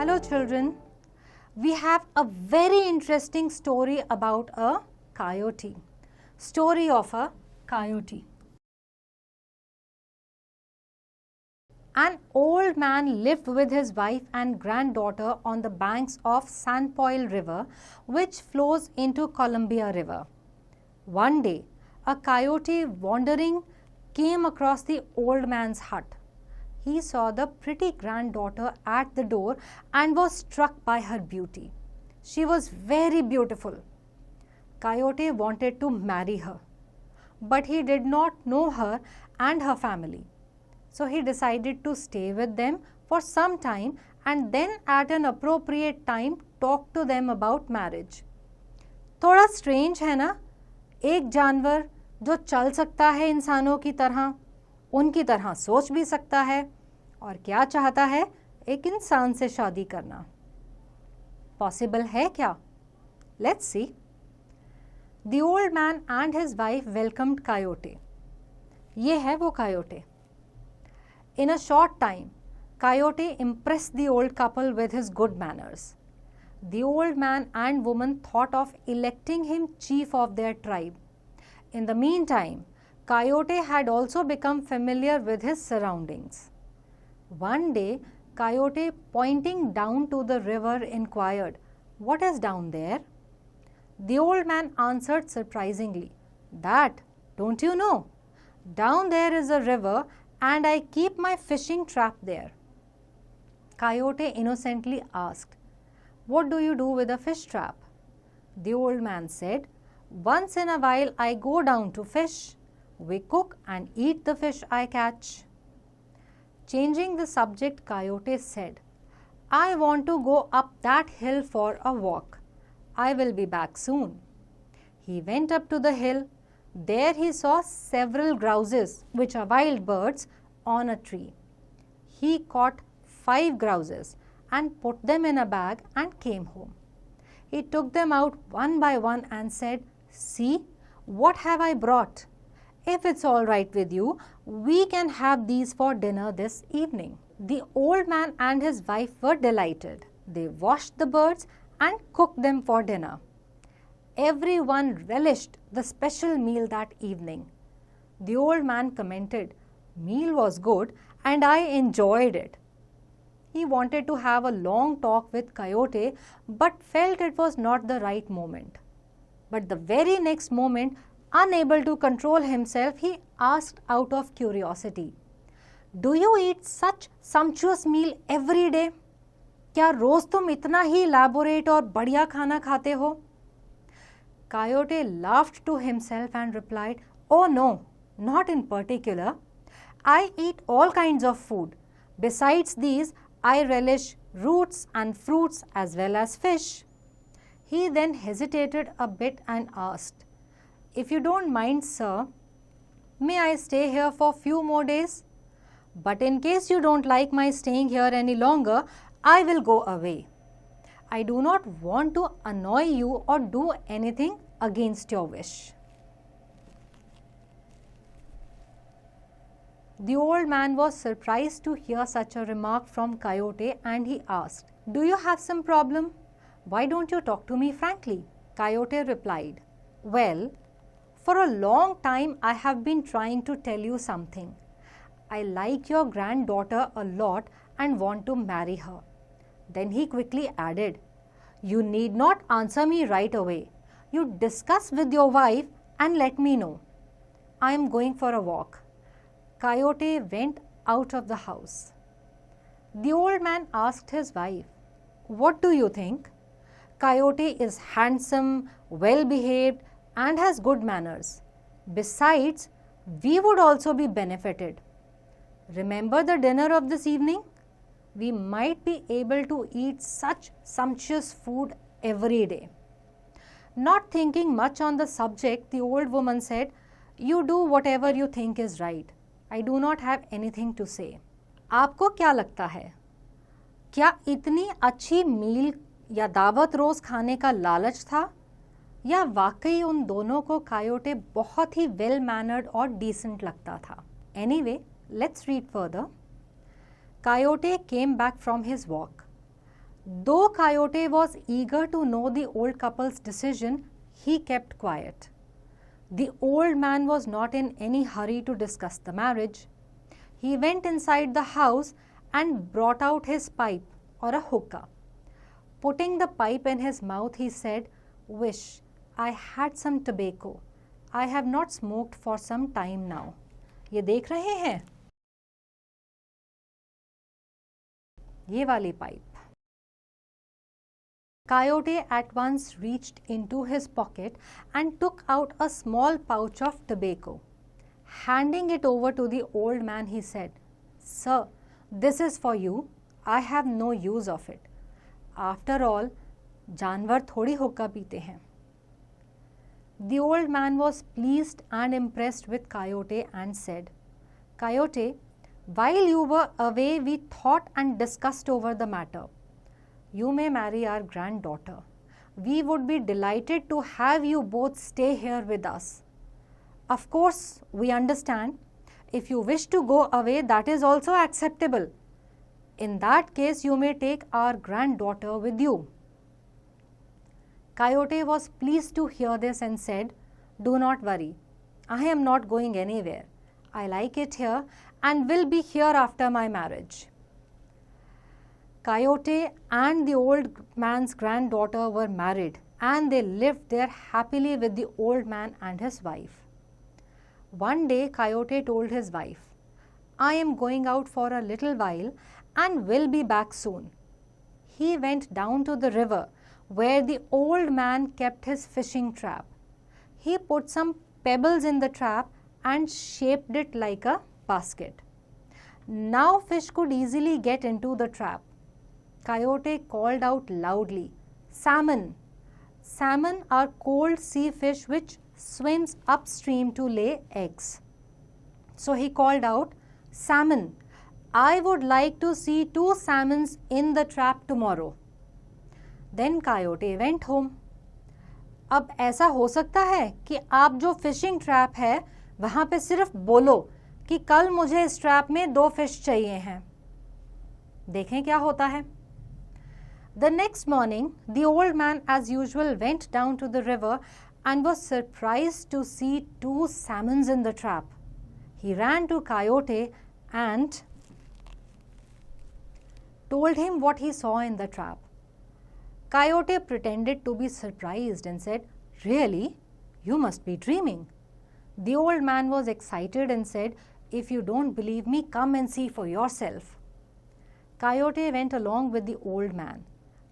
Hello children, we have a very interesting story about a coyote. Story of a coyote. An old man lived with his wife and granddaughter on the banks of Sanpoil River, which flows into Columbia River. One day, a coyote wandering came across the old man's hut. He saw the pretty granddaughter at the door and was struck by her beauty. She was very beautiful. Coyote wanted to marry her, but he did not know her and her family. So he decided to stay with them for some time and then at an appropriate time talk to them about marriage. थोड़ा strange है ना? एक जानवर जो चल सकता है इंसानों की तरह, उनकी तरह सोच भी सकता है और क्या चाहता है? एक इंसान से शादी करना। पॉसिबल है क्या? Let's see. The old man and his wife welcomed Coyote. ये है वो Coyote. In a short time, Coyote impressed the old couple with his good manners. The old man and woman thought of electing him chief of their tribe. In the meantime, Coyote had also become familiar with his surroundings. One day, Coyote, pointing down to the river, inquired, "What is down there?" The old man answered surprisingly, "That, don't you know? Down there is a river and I keep my fishing trap there." Coyote innocently asked, "What do you do with a fish trap?" The old man said, "Once in a while I go down to fish. We cook and eat the fish I catch." Changing the subject, Coyote said, "I want to go up that hill for a walk. I will be back soon." He went up to the hill. There he saw several grouses, which are wild birds, on a tree. He caught 5 grouses and put them in a bag and came home. He took them out one by one and said, "See, what have I brought? If it's all right with you, we can have these for dinner this evening." The old man and his wife were delighted. They washed the birds and cooked them for dinner. Everyone relished the special meal that evening. The old man commented, "Meal was good and I enjoyed it." He wanted to have a long talk with Coyote but felt it was not the right moment. But the very next moment, unable to control himself, he asked out of curiosity, "Do you eat such sumptuous meal every day? क्या रोज तुम इतना ही elaborate और बढ़िया खाना खाते हो?" Coyote laughed to himself and replied, "Oh no, not in particular. I eat all kinds of food. Besides these, I relish roots and fruits as well as fish." He then hesitated a bit and asked, "If you don't mind, sir, may I stay here for few more days? But in case you don't like my staying here any longer, I will go away. I do not want to annoy you or do anything against your wish." The old man was surprised to hear such a remark from Coyote and he asked, "Do you have some problem? Why don't you talk to me frankly?" Coyote replied, "Well, for a long time I have been trying to tell you something. I like your granddaughter a lot and want to marry her." Then he quickly added, "You need not answer me right away. You discuss with your wife and let me know. I am going for a walk." Coyote went out of the house. The old man asked his wife, "What do you think? Coyote is handsome, well-behaved, and has good manners. Besides, we would also be benefited. Remember the dinner of this evening? We might be able to eat such sumptuous food every day." Not thinking much on the subject, the old woman said, "You do whatever you think is right. I do not have anything to say." आपको क्या लगता है? क्या इतनी अच्छी मील या दावत रोज खाने का लालच था या वाकई उन दोनों को कायोटे बहुत ही वेल मैनर्ड और डिसेंट लगता था? Anyway, let's read further. Coyote came back from his walk. Though Coyote was eager to know the old couple's decision, he kept quiet. The old man was not in any hurry to discuss the marriage. He went inside the house and brought out his pipe or a hookah. Putting the pipe in his mouth, he said, "Wish I had some tobacco. I have not smoked for some time now." ये देख रहे हैं? ये वाली pipe. Coyote at once reached into his pocket and took out a small pouch of tobacco. Handing it over to the old man, he said, "Sir, this is for you. I have no use of it. After all, जानवर थोड़ी हुक्का पीते हैं." The old man was pleased and impressed with Coyote and said, "Coyote, while you were away, we thought and discussed over the matter. You may marry our granddaughter. We would be delighted to have you both stay here with us. Of course, we understand. If you wish to go away, that is also acceptable. In that case, you may take our granddaughter with you." Coyote was pleased to hear this and said, "Do not worry. I am not going anywhere. I like it here and will be here after my marriage." Coyote and the old man's granddaughter were married, and they lived there happily with the old man and his wife. One day, Coyote told his wife, "I am going out for a little while and will be back soon." He went down to the river where the old man kept his fishing trap. He put some pebbles in the trap and shaped it like a basket. Now fish could easily get into the trap. Coyote called out loudly, "Salmon!" Salmon are cold sea fish which swims upstream to lay eggs. So he called out, "Salmon, I would like to see 2 salmons in the trap tomorrow." Then Coyote went home. अब ऐसा हो सकता है कि आप जो fishing trap है वहाँ पे सिर्फ बोलो कि कल मुझे इस ट्रैप में 2 फिश चाहिए हैं. देखें क्या होता है. The next morning, the old man as usual went down to the river and was surprised to see 2 salmons in the trap. He ran to Coyote and told him what he saw in the trap. Coyote pretended to be surprised and said, "Really? You must be dreaming." The old man was excited and said, "If you don't believe me, come and see for yourself." Coyote went along with the old man.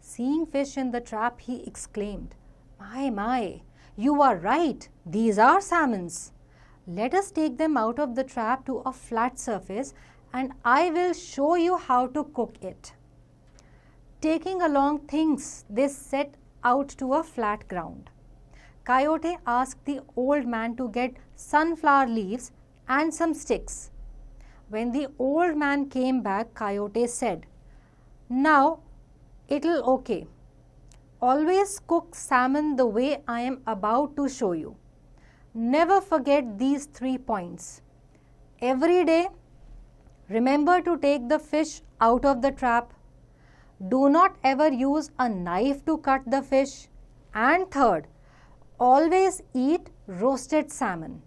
Seeing fish in the trap, he exclaimed, My, you are right. These are salmons. Let us take them out of the trap to a flat surface and I will show you how to cook it." Taking along things, they set out to a flat ground. Coyote asked the old man to get sunflower leaves and some sticks. When the old man came back, Coyote said, "Now, it'll okay. Always cook salmon the way I am about to show you. Never forget these 3 points. Every day, remember to take the fish out of the trap. Do not ever use a knife to cut the fish. And third, always eat roasted salmon.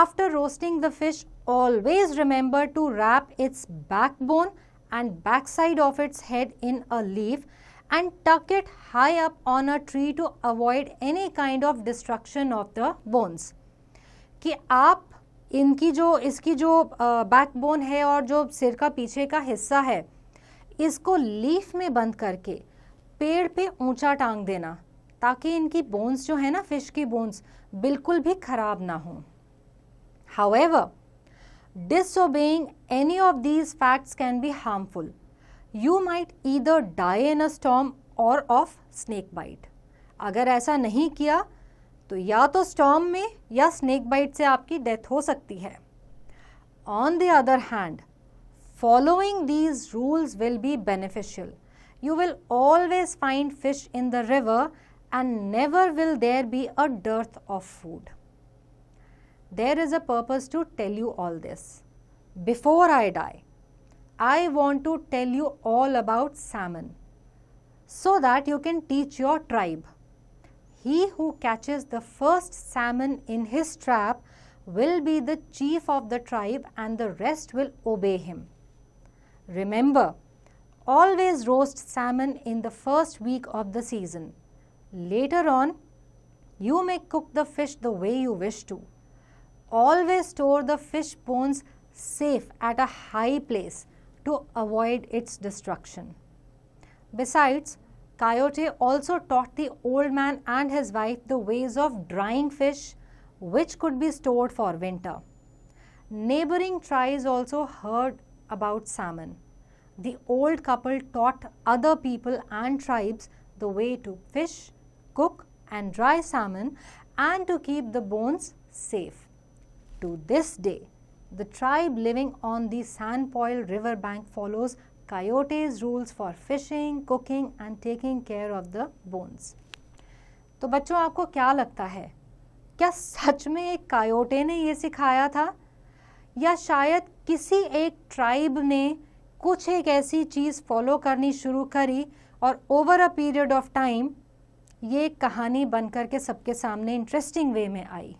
After roasting the fish, always remember to wrap its backbone and backside of its head in a leaf and tuck it high up on a tree to avoid any kind of destruction of the bones." कि आप इसकी जो backbone है और जो सिर का पीछे का हिस्सा है इसको लीफ में बंद करके पेड़ पे ऊंचा टांग देना ताकि इनकी बोन्स जो है ना, फिश की बोन्स, बिल्कुल भी खराब ना हो. However, disobeying any of these facts can be harmful. You might either die in a storm or of snake bite. अगर ऐसा नहीं किया तो या तो स्टॉर्म में या स्नेक बाइट से आपकी डेथ हो सकती है. On the other hand, following these rules will be beneficial. You will always find fish in the river and never will there be a dearth of food. There is a purpose to tell you all this. Before I die, I want to tell you all about salmon. so that you can teach your tribe. He who catches the first salmon in his trap will be the chief of the tribe and the rest will obey him. Remember, always roast salmon in the first week of the season. Later on, you may cook the fish the way you wish to. Always store the fish bones safe at a high place to avoid its destruction. Besides, Coyote also taught the old man and his wife the ways of drying fish, which could be stored for winter. Neighboring tribes also heard about salmon. The old couple taught other people and tribes the way to fish, cook, and dry salmon and to keep the bones safe. To this day, the tribe living on the Sandpoil river bank follows Coyote's rules for fishing, cooking and taking care of the bones. तो बच्चों, आपको क्या लगता है, क्या सच में एक कायोटे ने ये सिखाया था या शायद किसी एक ट्राइब ने कुछ एक ऐसी चीज़ फॉलो करनी शुरू करी और over a period of time ये कहानी बनकर के सबके सामने इंटरेस्टिंग वे में आई?